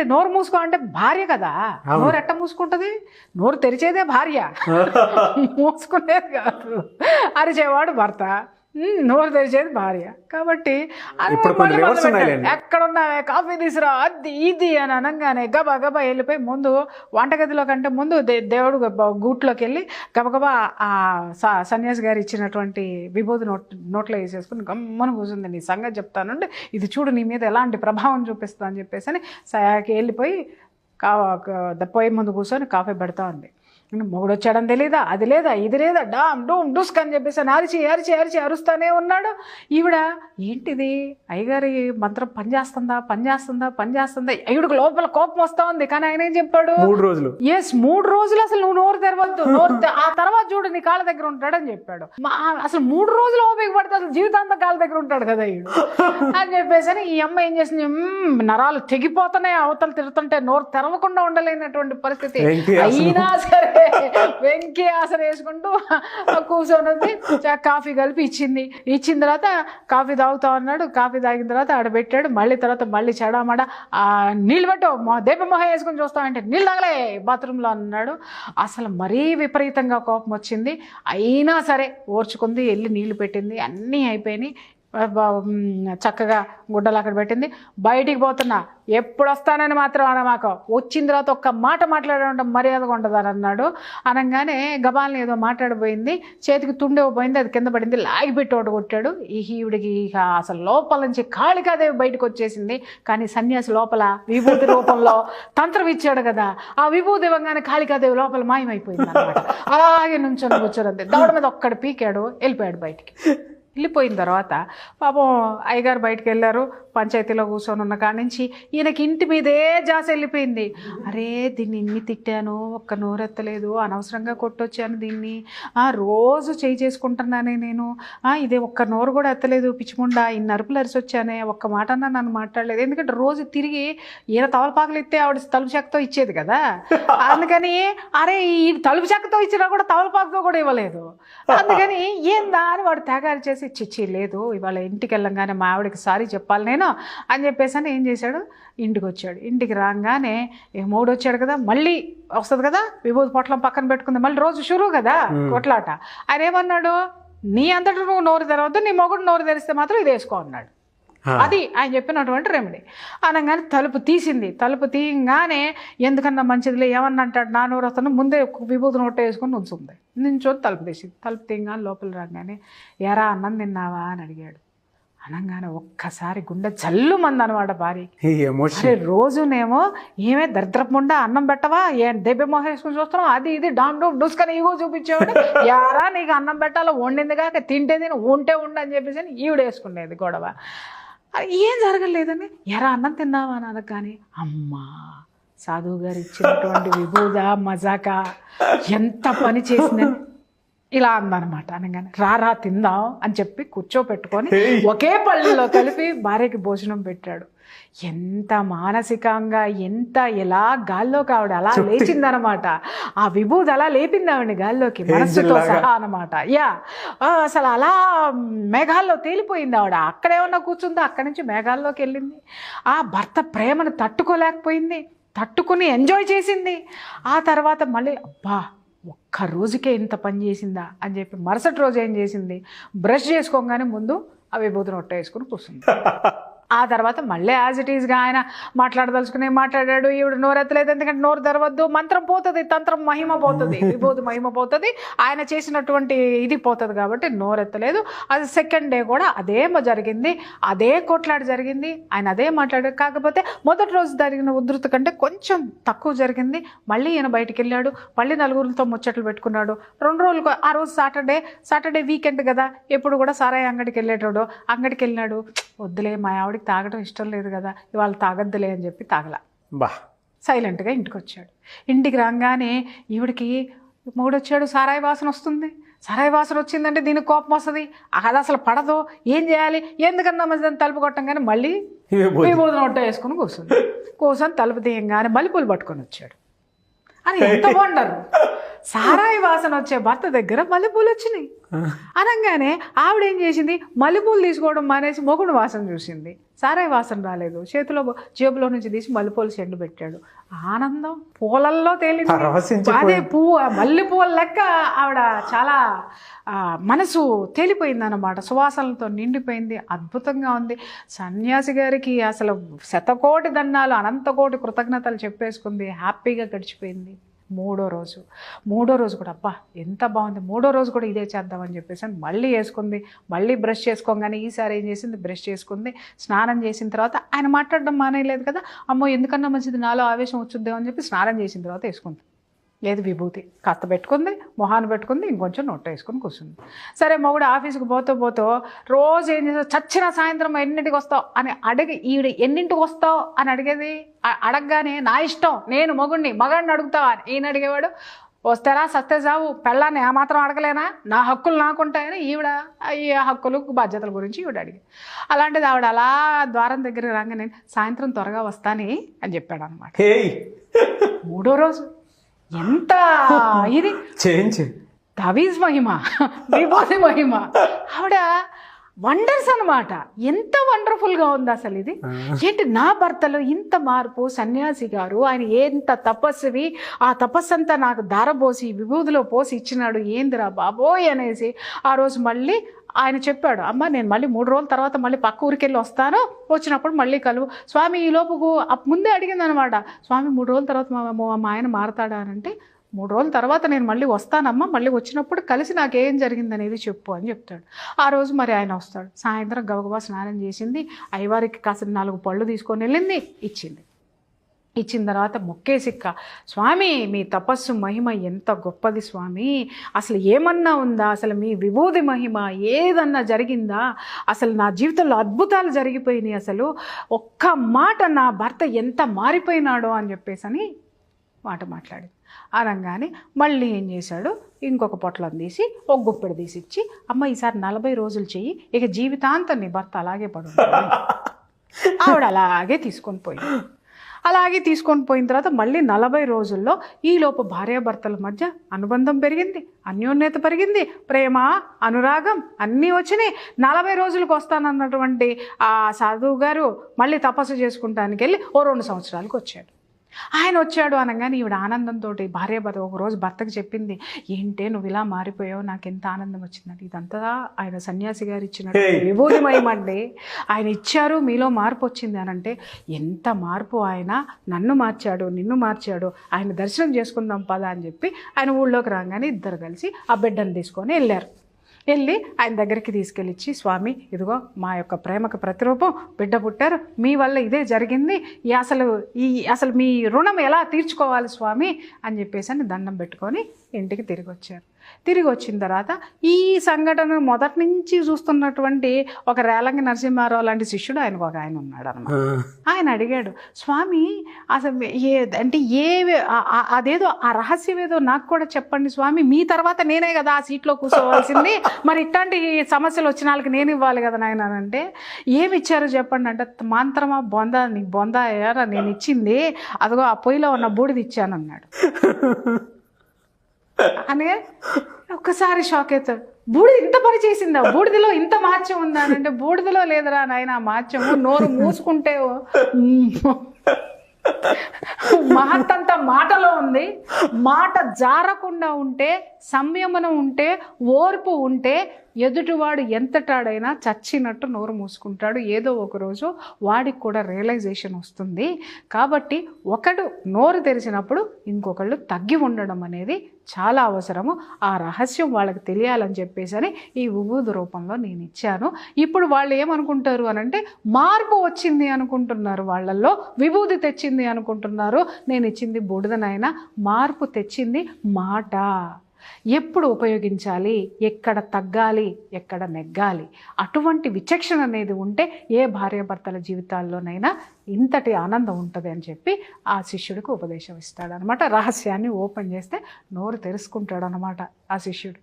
నోరు మూసుకో అంటే భార్య కదా, నోరు ఎట్ట మూసుకుంటది? నోరు తెరిచేదే భార్య, మూసుకునేది కాదు. అరిచేవాడు భర్త, నోరు తెరిచేది భార్య. కాబట్టి ఎక్కడున్నావే కాఫీ తీసురా అది ఇది అని అనగానే గబా గబా వెళ్ళిపోయి ముందు వంటగదిలో కంటే ముందు దేవుడు గూట్లోకి వెళ్ళి గబగబా ఆ సన్యాసి గారు ఇచ్చినటువంటి విభూతి నోట్లో వేసేసుకుని గమ్మను కూర్చుంది. నీ సంగతి చెప్తానంటే ఇది చూడు నీ మీద ఎలాంటి ప్రభావం చూపిస్తా అని చెప్పేసి అని సయాకి వెళ్ళిపోయి పొయ్యి ముందు కూర్చొని కాఫీ పెడతా ఉంది. మొగుడు వచ్చాడని తెలీదా, అది లేదా ఇది లేదా, డామ్ డూమ్ డుస్క్ అని చెప్పేసి అరిచి అరిచి అరిచి అరుస్తానే ఉన్నాడు. ఈవిడ ఏంటిది అయ్యగారి మంత్రం పనిచేస్తుందా పనిచేస్తుందా పనిచేస్తుందా, ఈవిడకు లోపల కోపం వస్తా ఉంది. కానీ ఆయన ఏం చెప్పాడు, 3 రోజులు 3 రోజులు అసలు నువ్వు నోరు తెరవద్దు, ఆ తర్వాత చూడు నీ కాళ్ళ దగ్గర ఉంటాడని చెప్పాడు. అసలు 3 రోజులు ఓపిక పడితే అసలు జీవితాంతం కాళ్ళ దగ్గర ఉంటాడు కదా ఈడు అని చెప్పేసి ఈ అమ్మ ఏం చేసింది, నరాలు తెగిపోతున్నాయి అవతల తిరుగుతుంటే నోరు తెరవకుండా ఉండలేనటువంటి పరిస్థితి. అయినా సరే వెంకీ ఆసన వేసుకుంటూ కూర్చొని కాఫీ కలిపి ఇచ్చిన తర్వాత కాఫీ తాగుతా ఉన్నాడు. కాఫీ తాగిన తర్వాత ఆడ పెట్టాడు. మళ్ళీ తర్వాత మళ్ళీ చెడామడ నీళ్ళు పెట్టు దీపమొహం వేసుకుని చూస్తామంటే నీళ్ళు తాగలే బాత్రూంలో అన్నాడు. అసలు మరీ విపరీతంగా కోపం వచ్చింది. అయినా సరే ఓర్చుకుంది, వెళ్ళి నీళ్లు పెట్టింది, అన్నీ అయిపోయినాయి. చక్కగా గుడ్డలు అక్కడ పెట్టింది. బయటికి పోతున్నా, ఎప్పుడు వస్తానని మాత్రం అనమాక, వచ్చిన తర్వాత ఒక్క మాట మాట్లాడడం మర్యాదగా ఉండదని అన్నాడు. అనగానే గబాల్ని ఏదో మాట్లాడిపోయింది, చేతికి తుండేపోయింది, అది కింద పడింది. లాగిపెట్టి ఒకటి కొట్టాడు. ఈ హీవుడికి ఇక అసలు లోపల నుంచి కాళికాదేవి బయటకు వచ్చేసింది. కానీ సన్యాసి లోపల విభూతి రూపంలో తంత్రం ఇచ్చాడు కదా, ఆ విభూతి ఇవ్వగానే కాళికాదేవి లోపల మాయమైపోయింది అనమాట. అలాగే నుంచొని కూర్చోరంతే, దవడ మీద ఒక్కడు పీకాడు, వెళ్ళిపోయాడు బయటికి. వెళ్ళిపోయిన తర్వాత పాపం అయ్యగారు బయటకు వెళ్ళారు. పంచాయతీలో కూర్చొని ఉన్న కాడి నుంచి ఈయనకి ఇంటి మీదే జాస వెళ్ళిపోయింది. అరే దీన్ని ఇన్ని తిట్టాను, ఒక్క నోరెత్తలేదు, అనవసరంగా కొట్టొచ్చాను దీన్ని, రోజు చేయి చేసుకుంటున్నానే నేను, ఇదే ఒక్క నోరు కూడా ఎత్తలేదు, పిచ్చిముండా ఇన్ని అరుపులు అరిసి వచ్చానే, ఒక్క మాట అన్నా నన్ను మాట్లాడలేదు. ఎందుకంటే రోజు తిరిగి ఈయన తవలపాకులు ఇస్తే ఆవిడ తలుపు చెక్కతో ఇచ్చేది కదా, అందుకని అరే ఈ తలుపు చెక్కతో ఇచ్చినా కూడా తవలపాకుతో కూడా ఇవ్వలేదు. అందుకని ఏందా అని వాడు తెగారి చేసి చిచ్చి లేదు ఇవాళ ఇంటికి వెళ్ళంగానే మా ఆవిడకి సారీ చెప్పాలి నేను అని చెప్పేసి అని ఏం చేశాడు, ఇంటికి వచ్చాడు. ఇంటికి రాగానే మూడు వచ్చాడు కదా, మళ్ళీ వస్తుంది కదా విభూతి పొట్లం పక్కన పెట్టుకుంది, మళ్ళీ రోజు షురు కదా కొట్లాట. ఆయన ఏమన్నాడు, నీ అంతటా నువ్వు నోరు తెరవద్దు, నీ మొగుడు నోరు తెరిస్తే మాత్రం ఇది వేసుకో అన్నాడు. అది ఆయన చెప్పినటువంటి రెమెడీ. అనగానే తలుపు తీసింది. తలుపు తీయగానే ఎందుకన్నా మంచిదిలే ఏమన్నా అంటాడు, నా నోరు వస్తాను ముందే విభూతి నోట వేసుకొని నుంచుంది. నించొని తలుపు తీసింది. తలుపు తీయగానే లోపల రాగానే ఎరా అన్నం తిన్నావా అని అడిగాడు. అనగానే ఒక్కసారి గుండె జల్లు మంది అనమాట భార్యకి. అరే రోజునేమో ఏమే దరిద్రపుండా అన్నం పెట్టవా, దెబ్బెమొహం వేసుకుని చూస్తున్నావు, అది ఇది డామ్ డూమ్ డూసుకొని ఈగో చూపించేవాడు. యారా నీకు అన్నం పెట్టాలో వండింది కాక తింటే తిని ఉంటే ఉండు అని చెప్పేసి ఈవిడ వేసుకునేది గొడవ. ఏం జరగలేదని ఎరా అన్నం తిన్నావా అని అనగానే అమ్మా సాధువు గారు ఇచ్చినటువంటి విభూద మజాక ఎంత పని చేసిందని ఇలా అందనమాట. అనగానే రారా తిందాం అని చెప్పి కూర్చోపెట్టుకొని ఒకే పళ్ళలో కలిపి భార్యకి భోజనం పెట్టాడు. ఎంత మానసికంగా ఎంత ఎలా గాల్లోకి ఆవిడ అలా లేచిందనమాట. ఆ విభూది అలా లేపింది ఆవిడ గాల్లోకి మనస్సుతో సహా అనమాట. అసలు అలా మేఘాల్లో తేలిపోయింది ఆవిడ. అక్కడేమన్నా కూర్చుందో అక్కడి నుంచి మేఘాల్లోకి వెళ్ళింది. ఆ భర్త ప్రేమను తట్టుకోలేకపోయింది, తట్టుకుని ఎంజాయ్ చేసింది. ఆ తర్వాత మళ్ళీ అబ్బా ఒక్క రోజుకే ఇంత పని చేసిందా అని చెప్పి మరుసటి రోజు ఏం చేసింది, బ్రష్ చేసుకోగానే ముందు ఆ విభూతి నొట్ట వేసుకుని కూర్చుంది. ఆ తర్వాత మళ్ళీ యాజ్ ఇట్ ఈస్గా ఆయన మాట్లాడదలుచుకునే మాట్లాడాడు. ఈవిడ నోరెత్తలేదు, ఎందుకంటే నోరు తెరవద్దు, మంత్రం పోతుంది, తంత్రం మహిమ పోతుంది, విభూతి మహిమ పోతుంది, ఆయన చేసినటువంటి ఇది పోతుంది కాబట్టి నోరెత్తలేదు. అది సెకండ్ డే కూడా అదే జరిగింది, అదే కొట్లాట జరిగింది, ఆయన అదే మాట్లాడాడు. కాకపోతే మొదటి రోజు జరిగిన ఉధృతి కంటే కొంచెం తక్కువ జరిగింది. మళ్ళీ ఈయన బయటికి వెళ్ళాడు, మళ్ళీ నలుగురితో ముచ్చట్లు పెట్టుకున్నాడు. 2 రోజులు ఆ రోజు సాటర్డే వీకెండ్ కదా, ఎప్పుడు కూడా సారాయి అంగడికి వెళ్ళేటాడు. అంగడికి వెళ్ళినాడు, వద్దులే మా ఆవిడకి తాగడం ఇష్టం లేదు కదా, ఇవాళ తాగద్దులే అని చెప్పి తాగల, సైలెంట్గా ఇంటికి వచ్చాడు. ఇంటికి రాగానే ఈవిడికి మూడొచ్చాడు, సారాయి వాసన వస్తుంది. సారాయి వాసన వచ్చిందంటే దీనికి కోపం వస్తుంది, అది అసలు పడదు, ఏం చేయాలి, ఎందుకన్నా మంచిదని తలుపు కొట్టంగానే మళ్ళీ విభూతి నోట వేసుకుని కూర్చుని తలుపు తీయంగానే మల్లెపూలు పట్టుకొని వచ్చాడు. అని ఎంత వండరు, సారాయి వాసన వచ్చే భర్త దగ్గర మల్లెపూలు వచ్చినాయి అనగానే ఆవిడ ఏం చేసింది, మల్లెపూలు తీసుకోవడం మానేసి మొగుడు వాసన చూసింది. సారాయి వాసన రాలేదు, చేతిలో జేబులో నుంచి తీసి మల్లెపూలు చెండు పెట్టాడు. ఆనందం పూలల్లో తేలింది. అదే పువ్వు మల్లెపూల లెక్క ఆవిడ చాలా మనసు తేలిపోయింది అన్నమాట, సువాసనలతో నిండిపోయింది. అద్భుతంగా ఉంది. సన్యాసి గారికి అసలు శతకోటి దండాలు, అనంతకోటి కృతజ్ఞతలు చెప్పేసుకుంది. హ్యాపీగా గడిచిపోయింది. మూడో రోజు కూడా అబ్బా ఎంత బాగుంది, మూడో రోజు కూడా ఇదే చేద్దామని చెప్పేసి మళ్ళీ వేసుకుంది. మళ్ళీ బ్రష్ చేసుకోగానే ఈసారి ఏం చేసింది, బ్రష్ చేసుకుంది. స్నానం చేసిన తర్వాత ఆయన మాట్లాడడం మానేయలేదు కదా, అమ్మో ఎందుకన్నా మంచిది నాలో ఆవేశం వచ్చుద్దామని చెప్పి స్నానం చేసిన తర్వాత వేసుకుంది. లేదు విభూతి కాస్త పెట్టుకుంది, మొహాన్ని పెట్టుకుంది, ఇంకొంచెం నోట్ వేసుకొని కూర్చుంది. సరే మొగుడు ఆఫీస్కి పోతూ రోజు ఏం చేస్తావు, చచ్చిన సాయంత్రం ఎన్నింటికి వస్తావు అని అడిగి, ఈవిడ ఎన్నింటికి వస్తావు అని అడిగేది. అడగగానే నా ఇష్టం, నేను మగాడిని అడుగుతావా అని ఈయన అడిగేవాడు. వస్తారా సత్తే సావు, పెళ్ళాన్ని ఏమాత్రం అడగలేనా, నా హక్కులు నాకుంటాయని ఈవిడ ఈ హక్కులు బాధ్యతల గురించి ఈవిడ అడిగి. అలాంటిది ఆవిడ అలా ద్వారం దగ్గర రాగానే సాయంత్రం త్వరగా వస్తాని అని చెప్పాడు అనమాట. మూడో రోజు ఎంత ఇది చేంజ్, దవీజ్ మహిమ, విభూతి మహిమ, ఆవిడ వండర్స్ అనమాట. ఎంత వండర్ఫుల్గా ఉంది అసలు ఇది. ఏంటి నా భర్తలో ఇంత మార్పు, సన్యాసి గారు ఆయన ఎంత తపస్వి, ఆ తపస్సంతా నాకు దారబోసి విభూతిలో పోసి ఇచ్చినాడు, ఏందిరా బాబోయ్ అనేసి ఆ రోజు మళ్ళీ ఆయన చెప్పాడు, అమ్మ నేను మళ్ళీ 3 రోజుల తర్వాత మళ్ళీ పక్క ఊరికి వెళ్ళి వస్తాను, వచ్చినప్పుడు మళ్ళీ కలువు స్వామి. ఈ లోపుకు ముందే అడిగింది అనమాట, స్వామి 3 రోజుల తర్వాత మా ఆయన మారతాడా అని అంటే, 3 రోజుల తర్వాత నేను మళ్ళీ వస్తానమ్మా, మళ్ళీ వచ్చినప్పుడు కలిసి నాకేం జరిగిందనేది చెప్పు అని చెప్తాడు. ఆ రోజు మరి ఆయన వస్తాడు. సాయంత్రం గబగబా స్నానం చేసింది, అయ్యవారికి కాసిన 4 పళ్ళు తీసుకొని వెళ్ళింది, ఇచ్చిన తర్వాత మొక్కేసిక్క, స్వామి మీ తపస్సు మహిమ ఎంత గొప్పది స్వామి, అసలు ఏమన్నా ఉందా, అసలు మీ విభూతి మహిమ ఏదన్నా జరిగిందా, అసలు నా జీవితంలో అద్భుతాలు జరిగిపోయినాయి, అసలు ఒక్క మాట నా భర్త ఎంత మారిపోయినాడో అని చెప్పేసి మాట మాట్లాడింది. అనగానే మళ్ళీ ఏం చేశాడు, ఇంకొక పొట్లం తీసి ఒక గుప్పెడు తీసి ఇచ్చి, అమ్మ ఈసారి 40 రోజులు చెయ్యి, ఇక జీవితాంతం నీ భర్త అలాగే పడు. ఆవిడ అలాగే తీసుకొని పోయిన తర్వాత మళ్ళీ 40 రోజుల్లో ఈలోపు భార్యాభర్తల మధ్య అనుబంధం పెరిగింది, అన్యోన్యత పెరిగింది, ప్రేమ అనురాగం అన్నీ వచ్చినాయి. 40 రోజులకు వస్తానన్నటువంటి ఆ సాధువు గారు మళ్ళీ తపస్సు చేసుకుంటానికి వెళ్ళి 2 సంవత్సరాలకు వచ్చాడు. ఆయన వచ్చాడు అనగానే ఈవిడ ఆనందంతో భార్యాభర్త ఒకరోజు భర్తకు చెప్పింది, ఏంటే నువ్వు ఇలా మారిపోయావు, నాకు ఎంత ఆనందం వచ్చిందండి. ఇదంతా ఆయన సన్యాసి గారు ఇచ్చినట్టు విభూతిమయమండి, ఆయన ఇచ్చారు, మీలో మార్పు వచ్చింది అని అంటే, ఎంత మార్పు, ఆయన నన్ను మార్చాడు, నిన్ను మార్చాడు, ఆయన దర్శనం చేసుకుందాం పదా అని చెప్పి ఆయన ఊళ్ళోకి రాగానే ఇద్దరు కలిసి ఆ బిడ్డను తీసుకొని వెళ్ళి ఆయన దగ్గరికి తీసుకెళ్ళిచ్చి, స్వామి ఇదిగో మా యొక్క ప్రేమకు ప్రతిరూపం, బిడ్డ పుట్టారు, మీ వల్ల ఇదే జరిగింది, అసలు మీ రుణం ఎలా తీర్చుకోవాలి స్వామి అని చెప్పేసి దండం పెట్టుకొని ఇంటికి తిరిగి వచ్చిన తర్వాత ఈ సంఘటన మొదటి నుంచి చూస్తున్నటువంటి ఒక రేలంగి నరసింహారావు లాంటి శిష్యుడు ఆయన ఉన్నాడు అనమాట. ఆయన అడిగాడు, స్వామి అసలు అదేదో ఆ రహస్యం ఏదో నాకు కూడా చెప్పండి స్వామి, మీ తర్వాత నేనే కదా ఆ సీట్లో కూర్చోవాల్సింది, మరి ఇట్లాంటి సమస్యలు వచ్చిన వాళ్ళకి నేను ఇవ్వాలి కదా నాయన అంటే, ఏమి ఇచ్చారో చెప్పండి అంటే, మంత్రమా బొందా, నీకు బొందా ఏరా నేను ఇచ్చింది, అదిగో ఆ పొయ్యిలో ఉన్న బూడిది ఇచ్చాను అన్నాడు. అనే ఒక్కసారి షాక్ అవుతాడు, బూడిద ఇంత పని చేసిందా, బూడిదలో ఇంత మార్చం ఉందా అంటే, బూడిదలో లేదురా నాయన మార్చము, నోరు మూసుకుంటే మహత్తంతా మాటలో ఉంది. మాట జారకుండా ఉంటే, సంయమనం ఉంటే, ఓర్పు ఉంటే ఎదుటివాడు ఎంతటాడైనా చచ్చినట్టు నోరు మూసుకుంటాడు. ఏదో ఒకరోజు వాడికి కూడా రియలైజేషన్ వస్తుంది. కాబట్టి ఒకడు నోరు తెరిచినప్పుడు ఇంకొకళ్ళు తగ్గి ఉండడం అనేది చాలా అవసరము. ఆ రహస్యం వాళ్ళకి తెలియాలని చెప్పేసి ఈ విభూతి రూపంలో నేను ఇచ్చాను. ఇప్పుడు వాళ్ళు ఏమనుకుంటారు అనంటే, మార్పు వచ్చింది అనుకుంటున్నారు, వాళ్ళల్లో విభూతి తెచ్చింది అనుకుంటున్నారు. నేను ఇచ్చింది బూడిదనైనా, మార్పు తెచ్చింది మాట. ఎప్పుడు ఉపయోగించాలి, ఎక్కడ తగ్గాలి, ఎక్కడ నెగ్గాలి, అటువంటి విచక్షణ అనేది ఉంటే ఏ భార్యాభర్తల జీవితాల్లోనైనా ఇంతటి ఆనందం ఉంటుంది అని చెప్పి ఆ శిష్యుడికి ఉపదేశం ఇస్తాడనమాట. రహస్యాన్ని ఓపెన్ చేస్తే నోరు తెరుచుకుంటాడు అనమాట ఆ శిష్యుడు.